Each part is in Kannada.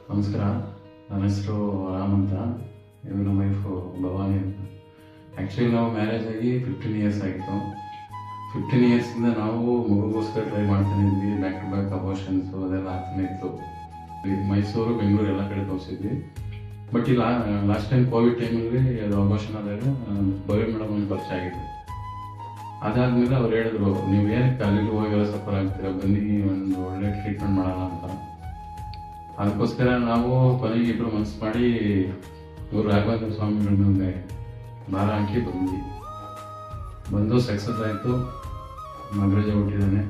ನಮಸ್ಕಾರ. ನನ್ನ ಹೆಸರು ರಾಮ್ ಅಂತ. ಇವರು ನಮ್ಮ ವೈಫು ಭವಾನಿ ಅಂತ. ಆ್ಯಕ್ಚುಲಿ ನಾವು ಮ್ಯಾರೇಜ್ ಆಗಿ 15 ಇಯರ್ಸ್ ಆಗಿತ್ತು. 15 ಇಯರ್ಸಿಂದ ನಾವು ಮಗುಗೋಸ್ಕರ ಟ್ರೈ ಮಾಡ್ತಾನೆ ಇದ್ವಿ. ಬ್ಯಾಕ್ ಟು ಬ್ಯಾಕ್ ಅಬೋಷನ್ಸು ಅದೆಲ್ಲ ಆಗ್ತಾನೆ ಇತ್ತು. ಮೈಸೂರು, ಬೆಂಗಳೂರು ಎಲ್ಲ ಕಡೆ ತೋರಿಸಿದ್ವಿ. ಬಟ್ ಈ ಲಾಸ್ಟ್ ಟೈಮ್ ಕೋವಿಡ್ ಟೈಮಲ್ಲಿ ಅದು ಅಬೋಷನ್ ಆದಾಗ ಭವ್ಯ ಮೇಡಮ್ ಒಂದು ಪರಿಚಯ ಆಗಿತ್ತು. ಅದಾದ್ಮೇಲೆ ಅವ್ರು ಹೇಳಿದ್ರು, ನೀವು ಏನಕ್ಕೆ ಅಲ್ಲಿಗೆ ಹೋಗೆಲ್ಲ ಸಫರ್ ಆಗ್ತೀರಾ, ಬನ್ನಿ ಒಂದು ಒಳ್ಳೆ ಟ್ರೀಟ್ಮೆಂಟ್ ಮಾಡೋಣ ಅಂತ. ಅದಕ್ಕೋಸ್ಕರ ನಾವು ಕೊನೆಗೆ ಇಬ್ಬರು ಮನಸ್ಸು ಮಾಡಿ ಇವರು ರಾಘವೇಂದ್ರ ಸ್ವಾಮಿಗಳ ಮೇಲೆ ಭಾರ ಹಾಕಿ ಬಂದು ಸಕ್ಸಸ್ ಆಯಿತು. ಮಗರಾಜ ಹುಟ್ಟಿದ್ದಾನೆ.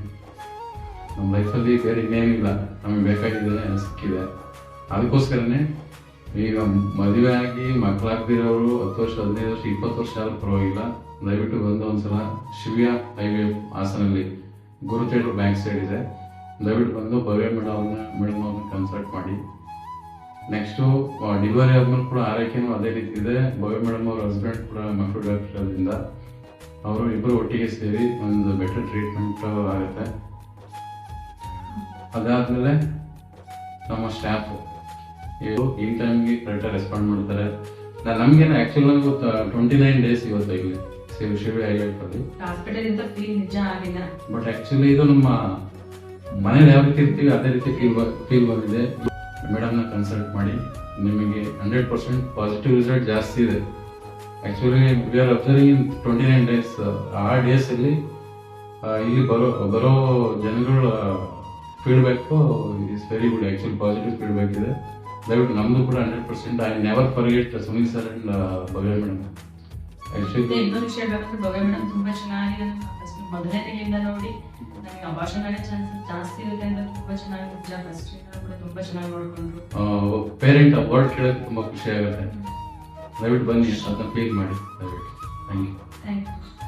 ನಮ್ಮ ಲೈಫಲ್ಲಿ ಬೇರೆ ಇನ್ನೇನಿಲ್ಲ, ನಮಗೆ ಬೇಕಾಗಿದೆ ಸಿಕ್ಕಿದೆ. ಅದಕ್ಕೋಸ್ಕರನೇ ಈಗ ಮದುವೆ ಆಗಿ ಮಕ್ಕಳಾಗ್ದಿರೋರು 10 ವರ್ಷ, 15 ವರ್ಷ, 20 ವರ್ಷ ಆದ್ರೂ ಪರವಾಗಿಲ್ಲ, ದಯವಿಟ್ಟು ಬಂದು ಒಂದ್ಸಲ ಶಿವ್ಯ ಹೈವೇ ಹಾಸನಲ್ಲಿ ಗುರು ಥಿಯೇಟರ್ ಬ್ಯಾಂಕ್ ಸೈಡ್ ಇದೆ, ದಯವಿಟ್ಟು ಬಂದು ಭವ್ಯ ಮೇಡಮ್ ಅವ್ರನ್ನ ಕನ್ಸಲ್ಟ್ ಮಾಡಿ. ನೆಕ್ಸ್ಟು ಡೆಲಿವರಿ ಆದ್ಮೇಲೆ ಕೂಡ ಆರೈಕೆನೂ ಅದೇ ರೀತಿ ಇದೆ. ಭವ್ಯ ಮೇಡಮ್ ಅವ್ರ ಹಸ್ಬೆಂಡ್ ಕೂಡ ಮಕ್ಕಳು ಡಾಕ್ಟರ್ ಅದರಿಂದ ಅವರು ಇಬ್ಬರು ಒಟ್ಟಿಗೆ ಸೇರಿ ಒಂದು ಬೆಟರ್ ಟ್ರೀಟ್ಮೆಂಟ್ ಆಗುತ್ತೆ. ಅದಾದ್ಮೇಲೆ ನಮ್ಮ ಸ್ಟಾಫು ಈ ಟೈಮ್ಗೆ ಕರೆಕ್ಟಾಗಿ ರೆಸ್ಪಾಂಡ್ ಮಾಡ್ತಾರೆ. ನಮ್ಗೇನು ಆ್ಯಕ್ಚುಲ್ 29 ಡೇಸ್ ಇವತ್ತು ಇಲ್ಲಿ ಶಿವ ಹೈಲೈಟಲ್ಲಿ ಬಟ್ ಆ್ಯಕ್ಚುಲಿ ಇದು ನಮ್ಮ ಮನೇಲಿ ಯಾವ ರೀತಿ ಇರ್ತೀವಿ ಅದೇ ರೀತಿ ಫೀಲ್ ಬಂದಿದೆ. ಮೇಡಮ್ನ ಕನ್ಸಲ್ಟ್ ಮಾಡಿ, ನಿಮಗೆ 100% ಪಾಸಿಟಿವ್ ರಿಸಲ್ಟ್ ಜಾಸ್ತಿ ಇದೆ. Actually we are observing 29 days. ಆ ಡೇಸಲ್ಲಿ ಇಲ್ಲಿ ಬರೋ ಜನಗಳ feedback is very good. Actually positive feedback ಇದೆ. ದಯವಿಟ್ಟು ನಮ್ಮದು ಕೂಡ 100%. I never forget Sunil sir and Bhavya madam. ಇನ್ನೊಂದು ವಿಷಯ ಹೇಳ್ಬೇಕಂದ್ರೆ ಭವ್ಯ ಮೇಡಮ್ ತುಂಬಾ ಚೆನ್ನಾಗಿದೆ. ಮೊದಲನೇ ತಿಂಗಳಿಂದ ನೋಡಿ ನನಗೆ ಅಭಾಷಣ ಆಗೋ ಚಾನ್ಸಸ್ ಜಾಸ್ತಿ ಇರುತ್ತೆ ಅಂತ ತುಂಬಾ ಚೆನ್ನಾಗಿ ಫಸ್ಟ್ ಕೂಡ ತುಂಬಾ ಚೆನ್ನಾಗಿ ನೋಡ್ಕೊಂಡ್ರು. ಪೇರೆಂಟ್ ವರ್ಡ್ ಕೇಳೋಕೆ ತುಂಬಾ ಖುಷಿ ಆಗುತ್ತೆ. ದಯವಿಟ್ಟು ಬನ್ನಿ, ಅದನ್ನ ಫೀಲ್ ಮಾಡಿ. ದಯವಿಟ್ಟು ಥ್ಯಾಂಕ್ ಯು.